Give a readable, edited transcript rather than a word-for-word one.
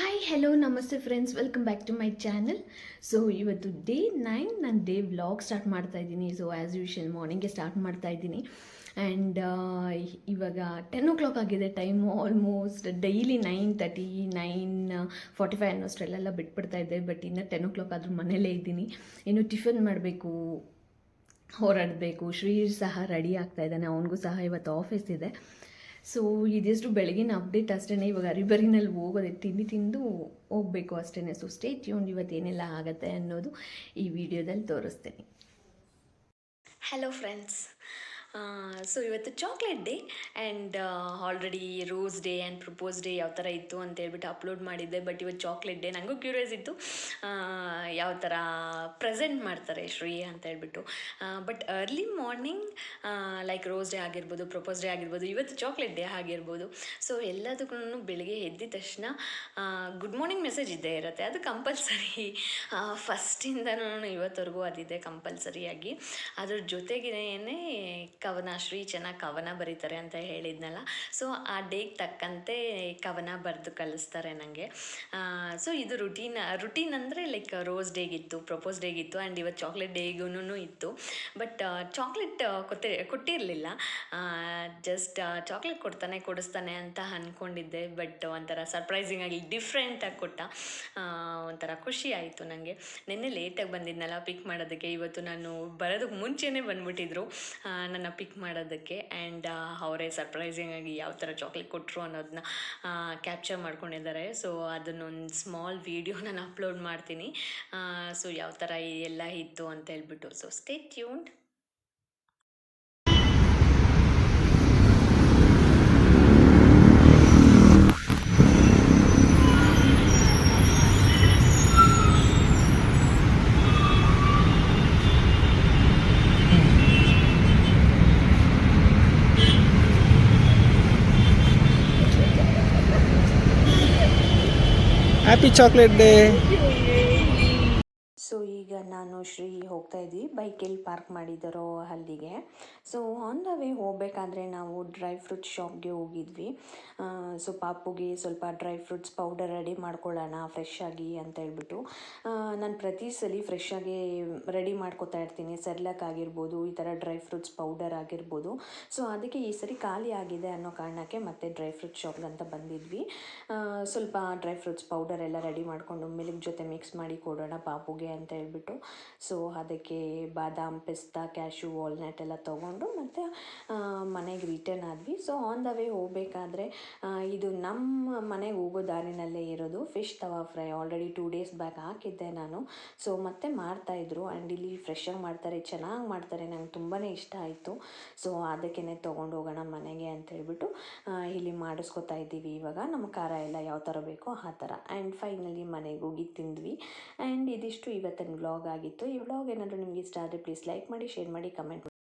Hi hello ನಮಸ್ತೆ friends, welcome back to my channel. So ಇವತ್ತು day 9 ನಾನು day vlog start ಮಾಡ್ತಾ ಇದ್ದೀನಿ. ಸೊ ಆ್ಯಸ್ ಯೂಶುವಲ್ ಮಾರ್ನಿಂಗ್ಗೆ ಸ್ಟಾರ್ಟ್ ಮಾಡ್ತಾ ಇದ್ದೀನಿ. ಆ್ಯಂಡ್ ಇವಾಗ 10 o'clock ಆಗಿದೆ ಟೈಮು. ಆಲ್ಮೋಸ್ಟ್ ಡೈಲಿ 9:30 9:45 ಅನ್ನೋಷ್ಟರಲ್ಲೆಲ್ಲ ಬಿಟ್ಬಿಡ್ತಾ ಇದ್ದೆ. ಬಟ್ ಇನ್ನು 10 o'clock ಆದರೂ ಮನೇಲೇ ಇದ್ದೀನಿ. ಇನ್ನು ಟಿಫನ್ ಮಾಡಬೇಕು, ಹೊರಡಬೇಕು. ಶ್ರೀ ಸಹ ರೆಡಿ ಆಗ್ತಾ ಇದ್ದಾನೆ, ಅವನಿಗೂ ಸಹ ಇವತ್ತು ಆಫೀಸ್ ಇದೆ. ಸೊ ಇದಿಷ್ಟು ಬೆಳಗಿನ ಅಪ್ಡೇಟ್ ಅಷ್ಟೇ. ಇವಾಗ ಅರಿಬರಿನಲ್ಲಿ ಹೋಗೋದೆ, ತಿಂಡಿ ತಿಂದು ಹೋಗಬೇಕು ಅಷ್ಟೇ. ಸೊ ಸ್ಟೇ ಟ್ಯೂನ್, ಇವತ್ತು ಏನೆಲ್ಲ ಆಗುತ್ತೆ ಅನ್ನೋದು ಈ ವಿಡಿಯೋದಲ್ಲಿ ತೋರಿಸ್ತೀನಿ. ಹಲೋ ಫ್ರೆಂಡ್ಸ್, ಸೊ ಇವತ್ತು chocolate day and already rose day and propose day ಯಾವ ಥರ ಇತ್ತು ಅಂತ ಹೇಳ್ಬಿಟ್ಟು ಅಪ್ಲೋಡ್ ಮಾಡಿದ್ದೆ. ಬಟ್ ಇವತ್ತು ಚಾಕ್ಲೇಟ್ ಡೇ. ನನಗೂ ಕ್ಯೂರಿಯಸ್ ಇತ್ತು ಯಾವ ಥರ ಪ್ರೆಸೆಂಟ್ ಮಾಡ್ತಾರೆ ಶ್ರೀ ಅಂತ ಹೇಳ್ಬಿಟ್ಟು. But early morning like rose day ಆಗಿರ್ಬೋದು, ಪ್ರಪೋಸ್ ಡೇ ಆಗಿರ್ಬೋದು, ಇವತ್ತು ಚಾಕ್ಲೇಟ್ ಡೇ ಆಗಿರ್ಬೋದು. ಸೊ ಎಲ್ಲದಕ್ಕೂ ಬೆಳಿಗ್ಗೆ ಎದ್ದಿದ ತಕ್ಷಣ ಗುಡ್ ಮಾರ್ನಿಂಗ್ ಮೆಸೇಜ್ ಇದ್ದೇ ಇರುತ್ತೆ. ಅದು ಕಂಪಲ್ಸರಿ, ಫಸ್ಟಿಂದನೂ ಇವತ್ತವರೆಗೂ ಅದಿದೆ ಕಂಪಲ್ಸರಿಯಾಗಿ. ಅದ್ರ ಜೊತೆಗೇ ಕವನ, ಶ್ರೀ ಚೆನ್ನಾಗಿ ಕವನ ಬರೀತಾರೆ ಅಂತ ಹೇಳಿದ್ನಲ್ಲ. ಸೊ ಆ ಡೇಗೆ ತಕ್ಕಂತೆ ಕವನ ಬರೆದು ಕಳಿಸ್ತಾರೆ ನನಗೆ. ಸೊ ಇದು ರುಟೀನ್ ಅಂದರೆ ಲೈಕ್ ರೋಸ್ ಡೇಗಿತ್ತು, ಪ್ರಪೋಸ್ ಡೇಗಿತ್ತು ಆ್ಯಂಡ್ ಇವತ್ತು ಚಾಕ್ಲೇಟ್ ಡೇಗೂ ಇತ್ತು. ಬಟ್ ಚಾಕ್ಲೇಟ್ ಕೊಟ್ಟಿರಲಿಲ್ಲ. ಜಸ್ಟ್ ಚಾಕ್ಲೇಟ್ ಕೊಡಿಸ್ತಾನೆ ಅಂತ ಅಂದ್ಕೊಂಡಿದ್ದೆ. ಬಟ್ ಒಂಥರ ಸರ್ಪ್ರೈಸಿಂಗ್ ಆಗಿ ಡಿಫ್ರೆಂಟಾಗಿ ಕೊಟ್ಟ. ಒಂಥರ ಖುಷಿ ಆಯಿತು ನನಗೆ. ನಿನ್ನೆ ಲೇಟಾಗಿ ಬಂದಿದ್ನಲ್ಲ ಪಿಕ್ ಮಾಡೋದಕ್ಕೆ. ಇವತ್ತು ನಾನು ಬರೋದಕ್ಕೆ ಮುಂಚೆನೇ ಬಂದುಬಿಟ್ಟಿದ್ರು ನನ್ನ ಪಿಕ್ ಮಾಡೋದಕ್ಕೆ. ಆ್ಯಂಡ್ ಅವರೇ ಸರ್ಪ್ರೈಸಿಂಗ್ ಆಗಿ ಯಾವ ಥರ ಚಾಕ್ಲೇಟ್ ಕೊಟ್ಟರು ಅನ್ನೋದನ್ನ ಕ್ಯಾಪ್ಚರ್ ಮಾಡ್ಕೊಂಡಿದ್ದಾರೆ. ಸೊ ಅದನ್ನೊಂದು ಸ್ಮಾಲ್ ವೀಡಿಯೋ ನಾನು ಅಪ್ಲೋಡ್ ಮಾಡ್ತೀನಿ. ಸೊ ಯಾವ ಥರ ಎಲ್ಲ ಇತ್ತು ಅಂತ ಹೇಳ್ಬಿಟ್ಟು. So stay tuned. Happy chocolate day. So ಈಗ ನಾನು ಶ್ರೀ ಹೋಗ್ತಾ ಇದ್ವಿ, ಬೈಕಲ್ಲಿ ಪಾರ್ಕ್ ಮಾಡಿದ್ದಾರೋ ಅಲ್ಲಿಗೆ. ಸೊ ಆನ್ ದ ವೇ ಹೋಗಬೇಕಾದ್ರೆ ನಾವು ಡ್ರೈ ಫ್ರೂಟ್ಸ್ ಶಾಪ್ಗೆ ಹೋಗಿದ್ವಿ. ಸೊ ಪಾಪುಗೆ ಸ್ವಲ್ಪ ಡ್ರೈ ಫ್ರೂಟ್ಸ್ ಪೌಡರ್ ರೆಡಿ ಮಾಡ್ಕೊಳ್ಳೋಣ ಫ್ರೆಶ್ ಆಗಿ ಅಂತ ಹೇಳ್ಬಿಟ್ಟು. ನಾನು ಪ್ರತಿ ಸಲ ಫ್ರೆಶ್ ಆಗಿ ರೆಡಿ ಮಾಡ್ಕೊತಾ ಇರ್ತೀನಿ. ಸೆರ್ಲಾಕ್ ಆಗಿರ್ಬೋದು, ಈ ಥರ ಡ್ರೈ ಫ್ರೂಟ್ಸ್ ಪೌಡರ್ ಆಗಿರ್ಬೋದು. ಸೊ ಅದಕ್ಕೆ ಈ ಸರಿ ಖಾಲಿ ಆಗಿದೆ ಅನ್ನೋ ಕಾರಣಕ್ಕೆ ಮತ್ತೆ ಡ್ರೈ ಫ್ರೂಟ್ಸ್ ಶಾಪ್ಗಂತ ಬಂದಿದ್ವಿ. ಸ್ವಲ್ಪ ಡ್ರೈ ಫ್ರೂಟ್ಸ್ ಪೌಡರ್ ಎಲ್ಲ ರೆಡಿ ಮಾಡಿಕೊಂಡು ಮಿಲ್ಕ್ ಜೊತೆ ಮಿಕ್ಸ್ ಮಾಡಿ ಕೊಡೋಣ ಪಾಪುಗೆ ಅಂತ ಹೇಳ್ಬಿಟ್ಟು. ಸೊ ಅದಕ್ಕೆ ಬಾದಾಮ್, ಪಿಸ್ತಾ, ಕ್ಯಾಶು, ವಾಲ್ನಟ್ ಎಲ್ಲ ತೊಗೊಂಡು ಮತ್ತು ಮನೆಗೆ ರಿಟರ್ನ್ ಆದ್ವಿ. ಸೊ ಆನ್ ದ ವೇ ಹೋಗಬೇಕಾದ್ರೆ ಇದು ನಮ್ಮ ಮನೆಗೆ ಹೋಗೋ ದಾರಿನಲ್ಲೇ ಇರೋದು ಫಿಶ್ ತವಾ ಫ್ರೈ. ಆಲ್ರೆಡಿ 2 days ಬ್ಯಾಕ್ ಹಾಕಿದ್ದೆ ನಾನು. ಸೊ ಮತ್ತೆ ಮಾಡ್ತಾಯಿದ್ರು ಆ್ಯಂಡ್ ಇಲ್ಲಿ ಫ್ರೆಶ್ಶಾಗಿ ಮಾಡ್ತಾರೆ, ಚೆನ್ನಾಗಿ ಮಾಡ್ತಾರೆ. ನಂಗೆ ತುಂಬಾ ಇಷ್ಟ ಆಯಿತು. ಸೊ ಅದಕ್ಕೇ ತೊಗೊಂಡು ಹೋಗೋಣ ಮನೆಗೆ ಅಂತ ಹೇಳ್ಬಿಟ್ಟು ಇಲ್ಲಿ ಮಾಡಿಸ್ಕೊತಾ ಇದ್ದೀವಿ. ಇವಾಗ ನಮ್ಮ ಖಾರ ಎಲ್ಲ ಯಾವ ಥರ ಬೇಕೋ ಆ ಥರ. ಆ್ಯಂಡ್ ಫೈನಲಿ ಮನೆಗೆ ಹೋಗಿ ತಿಂದ್ವಿ. ಆ್ಯಂಡ್ ಇದಿಷ್ಟು ಇವತ್ತಿನ ವ್ಲಾಗ್ ಆಗಿತ್ತು. ಈ ವ್ಲಾಗ್ ಏನಾದರೂ ನಿಮಗೆ ಇಷ್ಟ ಆದರೆ ಪ್ಲೀಸ್ ಲೈಕ್ ಮಾಡಿ, ಶೇರ್ ಮಾಡಿ, ಕಮೆಂಟ್ ಮಾಡಿ.